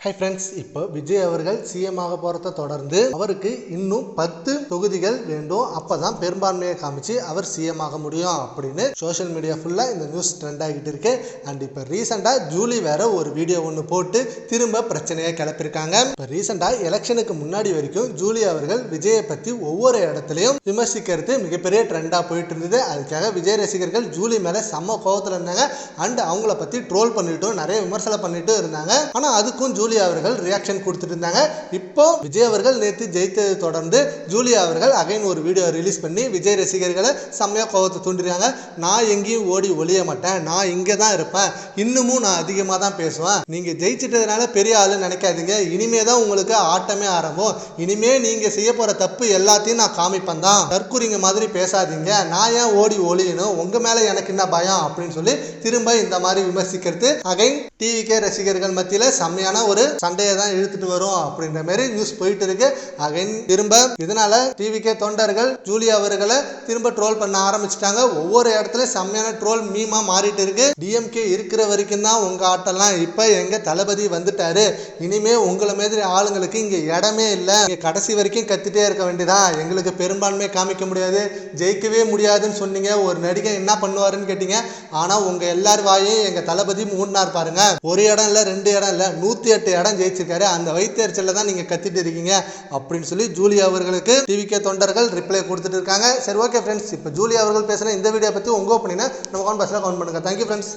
Hi friends, இப்போ விஜய் அவர்கள் CM ஆக போகிறத தொடர்ந்து அவருக்கு இன்னும் 10 தொகுதிகள் வேண்டும், அப்பதான் பெரும்பான்மையை காமிச்சு அவர் சிஎம் ஆக முடியும் அப்படின்னு சோஷியல் மீடியா ஃபுல்லாக இந்த நியூஸ் ட்ரெண்ட் ஆகிட்டு இருக்கு. அண்ட் இப்போ ரீசெண்டாக ஜூலி வேற ஒரு வீடியோ ஒன்று போட்டு திரும்ப பிரச்சனையை கிளப்பியிருக்காங்க. இப்போ ரீசெண்டாக எலெக்ஷனுக்கு முன்னாடி வரைக்கும் ஜூலி அவர்கள் விஜயை பற்றி ஒவ்வொரு இடத்துலையும் விமர்சிக்கிறது மிகப்பெரிய ட்ரெண்டாக போயிட்டு இருந்தது. அதுக்காக விஜய் ரசிகர்கள் ஜூலி மேலே செம்ம கோபத்தில் இருந்தாங்க. அண்ட் அவங்கள பற்றி ட்ரோல் பண்ணிட்டும் நிறைய விமர்சனம் பண்ணிட்டும் இருந்தாங்க. ஆனால் அதுக்கும் ஜூலி அவர்கள் ரியாக்ஷன் கொடுத்துட்டு இருந்தாங்க. இப்போ விஜய் அவர்கள் நேற்று ஜெயித்ததை தொடர்ந்து ஜூலி அவர்கள் அகைன் ஒரு வீடியோ ரிலீஸ் பண்ணி விஜய் ரசிகர்களை செம்மையா கோபத்தை தூண்டிருக்காங்க. நான் எங்கேயும் ஓடி ஒளிய மாட்டேன், நான் இங்கே தான் இருப்பேன், இன்னமும் நான் அதிகமாக தான் பேசுவேன், நீங்க ஜெயிச்சிட்டதுனால பெரிய ஆளு நினைக்காதீங்க, இனிமே தான் உங்களுக்கு ஆட்டமே ஆரம்பம், இனிமே நீங்க செய்ய போற தப்பு எல்லாத்தையும் நான் காமிப்பேன் தான், தற்குறிங்க மாதிரி பேசாதீங்க, நான் ஏன் ஓடி ஒளியணும், உங்க மேல எனக்கு என்ன பயம் அப்படின்னு சொல்லி திரும்ப இந்த மாதிரி விமர்சிக்கிறது அகைன் டிவிகே ரசிகர்கள் மத்தியில செம்மையான ஒரு சண்டையை தான் இழுத்துட்டு வரும் அப்படின்ற மாதிரி நியூஸ் போயிட்டு இருக்கு. அகைன் திரும்ப இதனால டிவிகே தொண்டர்கள் ஜூலி அவர்களை திரும்ப ட்ரோல் பண்ண ஆரம்பிச்சிட்டாங்க. ஒவ்வொரு இடத்துல செம்மையான ட்ரோல் மீமா மாறிட்டு இருக்கு. டிஎம்கே இருக்கிற வரைக்கும் தான் உங்க ஆட்டெல்லாம், இப்ப எங்க தளபதி வந்துட்டாரு, இனிமே உங்களை மாதிரி ஆளுங்களுக்கு இங்க இடமே இல்லை, இங்க கடைசி வரைக்கும் கத்திட்டே இருக்க வேண்டியதான், எங்களுக்கு பெரும்பான்மை காமிக்க முடியாது, ஜெயிக்கவே முடியாதுன்னு சொன்னீங்க, ஒரு நடிகை என்ன பண்ணுவாருன்னு கேட்டீங்க, ஆனா உங்க எல்லார் வாயும் எங்க தளபதி மூடினார் பாருங்க, ஒரு இடம் இல்ல 2 இடம் இல்ல 108 இடம் ஜெயிச்சிருக்காரு, அந்த வைத்தியர்ச்சல்ல தான் நீங்க கத்திட்டு இருக்கீங்க அப்படின்னு சொல்லி ஜூலி அவர்களுக்கு டிவிகே தொண்டர்கள் ரிப்ளை கொடுத்துட்டு இருக்காங்க. சரி, ஓகே ஃப்ரெண்ட்ஸ், இப்போ ஜூலி அவர்கள் பேசுன இந்த வீடியோ பத்தி உங்க ஒப்பீனியனை நம்ம கமெண்ட் பாக்ஸ்ல கமெண்ட் பண்ணுங்க. Thank you friends.